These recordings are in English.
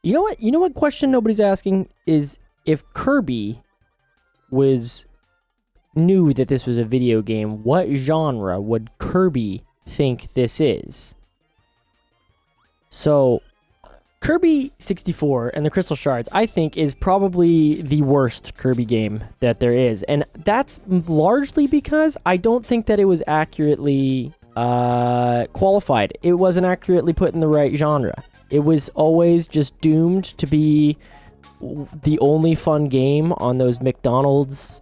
You know what? You know what question nobody's asking is if Kirby knew that this was a video game, what genre would Kirby think this is? So, Kirby 64 and the Crystal Shards, I think, is probably the worst Kirby game that there is. And that's largely because I don't think that it was accurately qualified. It wasn't accurately put in the right genre. It was always just doomed to be the only fun game on those McDonald's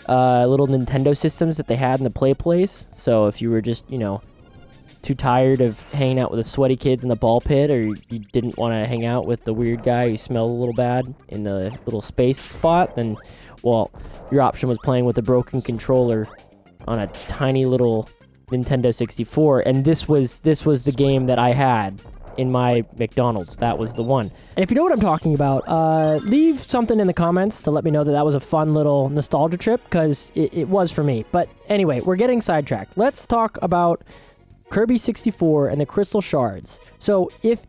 little Nintendo systems that they had in the play place. So if you were just, too tired of hanging out with the sweaty kids in the ball pit, or you didn't want to hang out with the weird guy who smelled a little bad in the little space spot, then, well, your option was playing with a broken controller on a tiny little Nintendo 64, and this was the game that I had in my McDonald's. That was the one. And if you know what I'm talking about, leave something in the comments to let me know that was a fun little nostalgia trip, because it was for me. But anyway, we're getting sidetracked. Let's talk about Kirby 64 and the Crystal Shards. So if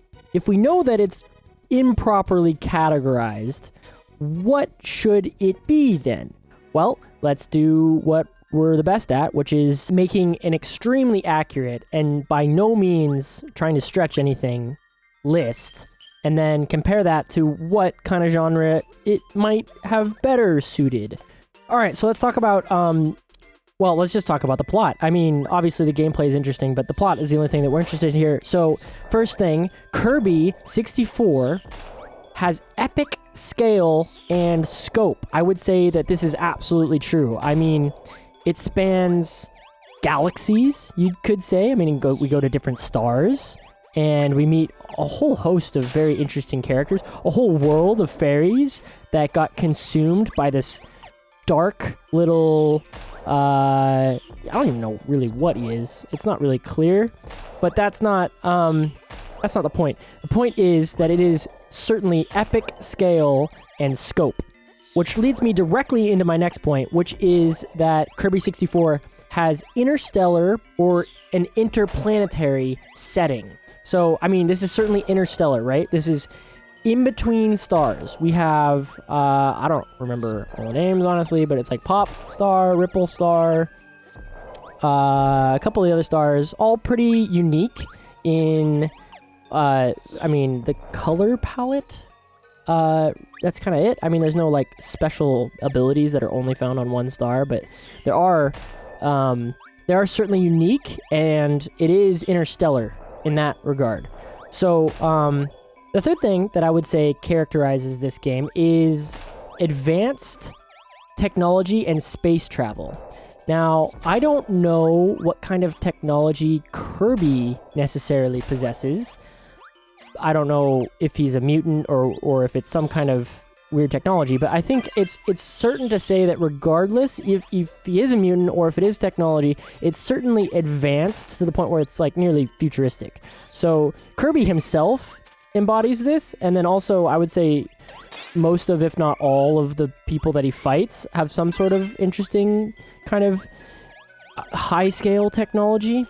we know that it's improperly categorized, what should it be then? Well, let's do what we're the best at, which is making an extremely accurate and by no means trying to stretch anything list, and then compare that to what kind of genre it might have better suited. All right, so let's talk about well, let's just talk about the plot. I mean, obviously the gameplay is interesting, but the plot is the only thing that we're interested in here. So, first thing, Kirby 64 has epic scale and scope. I would say that this is absolutely true. I mean, it spans galaxies, you could say. I mean, we go to different stars, and we meet a whole host of very interesting characters, a whole world of fairies that got consumed by this dark little... I don't even know really what he is. It's not really clear, but that's not the point. The point is that it is certainly epic scale and scope, which leads me directly into my next point, which is that Kirby 64 has interstellar or an interplanetary setting. So, I mean, this is certainly interstellar, right? This is in between stars. We have, I don't remember all the names, honestly, but it's like Pop Star, Ripple Star, a couple of the other stars, all pretty unique in, I mean, the color palette. That's kind of it. I mean, there's no, like, special abilities that are only found on one star, but they are certainly unique, and it is interstellar in that regard. So, the third thing that I would say characterizes this game is advanced technology and space travel. Now, I don't know what kind of technology Kirby necessarily possesses. I don't know if he's a mutant or if it's some kind of weird technology, but I think it's certain to say that regardless if he is a mutant or if it is technology, it's certainly advanced to the point where it's like nearly futuristic. So Kirby himself embodies this, and then also I would say most of, if not all of the people that he fights have some sort of interesting kind of high-scale technology.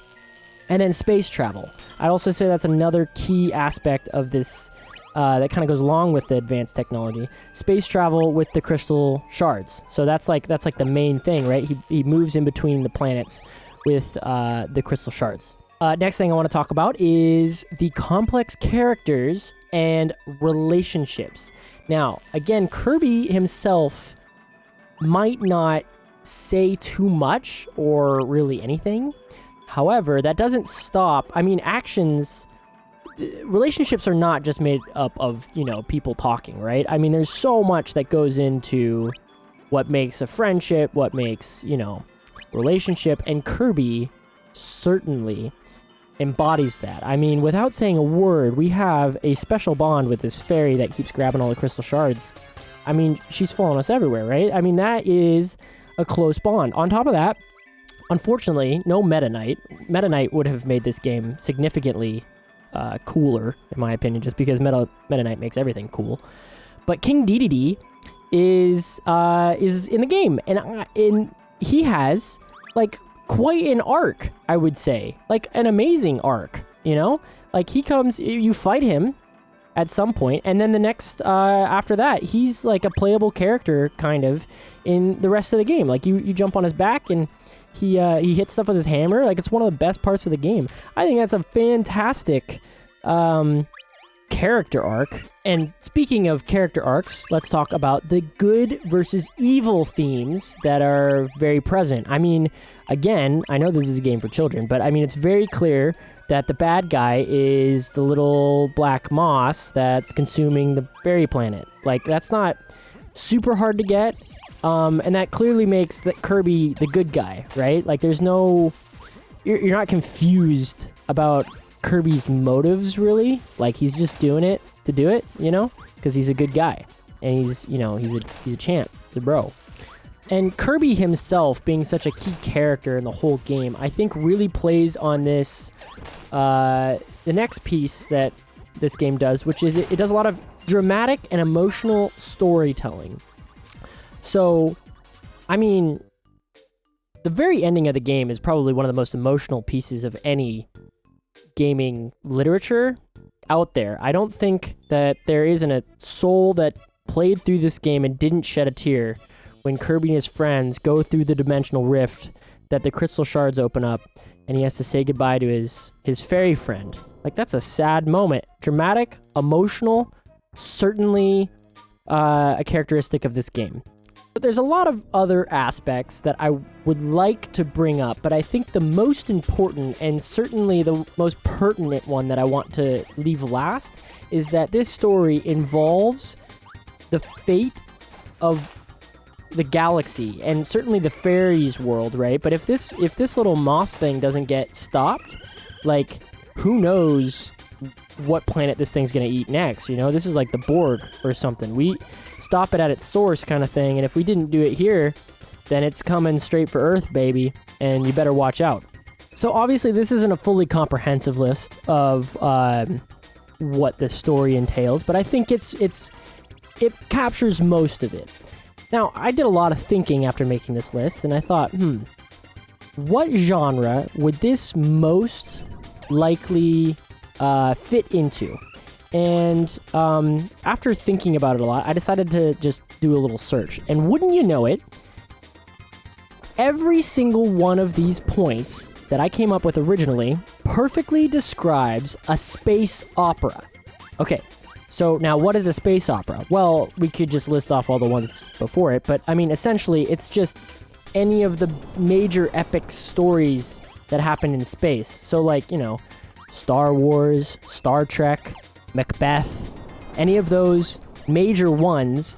And then space travel. I'd also say that's another key aspect of this that kind of goes along with the advanced technology. Space travel with the Crystal Shards. So that's like the main thing, right? He moves in between the planets with the Crystal Shards. Next thing I want to talk about is the complex characters and relationships. Now, again, Kirby himself might not say too much or really anything. However, that doesn't stop. I mean, relationships are not just made up of, people talking, right? I mean, there's so much that goes into what makes a friendship, what makes, relationship, and Kirby certainly embodies that. I mean, without saying a word, we have a special bond with this fairy that keeps grabbing all the Crystal Shards. I mean, she's following us everywhere, right? I mean, that is a close bond. On top of that, unfortunately, no Meta Knight. Meta Knight would have made this game significantly cooler, in my opinion, just because Meta Knight makes everything cool. But King Dedede is in the game, and he has, like, quite an arc, I would say. Like, an amazing arc, Like, he comes, you fight him, at some point, and then the next after that, he's like a playable character kind of in the rest of the game. Like you jump on his back and he hits stuff with his hammer. Like it's one of the best parts of the game. I think that's a fantastic character arc. And speaking of character arcs, let's talk about the good versus evil themes that are very present. I mean, again, I know this is a game for children, but I mean, it's very clear that the bad guy is the little black moss that's consuming the fairy planet. Like, that's not super hard to get, and that clearly makes Kirby the good guy, right? Like, there's no... You're not confused about Kirby's motives, really. Like, he's just doing it to do it, you know? Because he's a good guy. And he's, you know, he's a champ. He's a bro. And Kirby himself being such a key character in the whole game, I think really plays on this, the next piece that this game does, which is it does a lot of dramatic and emotional storytelling. So, I mean, the very ending of the game is probably one of the most emotional pieces of any gaming literature out there. I don't think that there isn't a soul that played through this game and didn't shed a tear when Kirby and his friends go through the dimensional rift that the Crystal Shards open up, and he has to say goodbye to his fairy friend. Like, that's a sad moment. Dramatic, emotional, certainly a characteristic of this game. But there's a lot of other aspects that I would like to bring up, but I think the most important, and certainly the most pertinent one that I want to leave last, is that this story involves the fate of the galaxy, and certainly the fairies world, right? But if this little moss thing doesn't get stopped, like, who knows what planet this thing's gonna eat next, you know? This is like the Borg or something. We stop it at its source kind of thing, and if we didn't do it here, then it's coming straight for Earth, baby, and you better watch out. So obviously this isn't a fully comprehensive list of what the story entails, but I think it captures most of it. Now, I did a lot of thinking after making this list, and I thought, what genre would this most likely fit into? And after thinking about it a lot, I decided to just do a little search. And wouldn't you know it, every single one of these points that I came up with originally perfectly describes a space opera. Okay. So now, what is a space opera? Well, we could just list off all the ones before it, but I mean, essentially, it's just any of the major epic stories that happen in space. So like, you know, Star Wars, Star Trek, Macbeth, any of those major ones.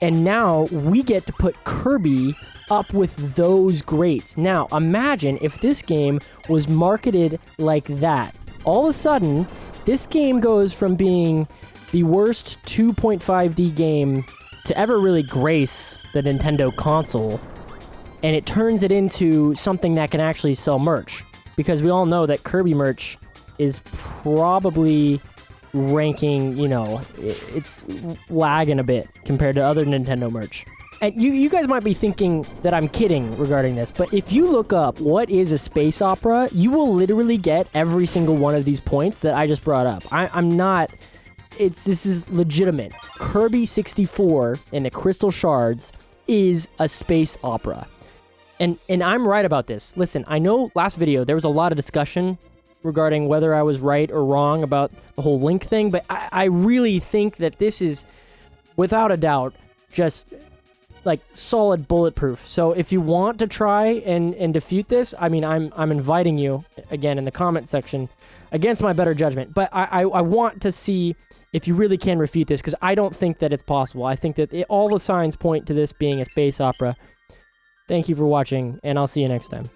And now we get to put Kirby up with those greats. Now, imagine if this game was marketed like that. All of a sudden, this game goes from being the worst 2.5D game to ever really grace the Nintendo console, and it turns it into something that can actually sell merch. Because we all know that Kirby merch is probably ranking, you know, it's lagging a bit compared to other Nintendo merch. And you guys might be thinking that I'm kidding regarding this, but if you look up what is a space opera, you will literally get every single one of these points that I just brought up. I'm not... This is legitimate. Kirby 64 and the Crystal Shards is a space opera. And I'm right about this. Listen, I know last video there was a lot of discussion regarding whether I was right or wrong about the whole Link thing, but I really think that this is, without a doubt, just like solid bulletproof. So if you want to try and defeat this, I mean, I'm inviting you, again, in the comment section, against my better judgment. But I want to see if you really can refute this, because I don't think that it's possible. I think that all the signs point to this being a space opera. Thank you for watching, and I'll see you next time.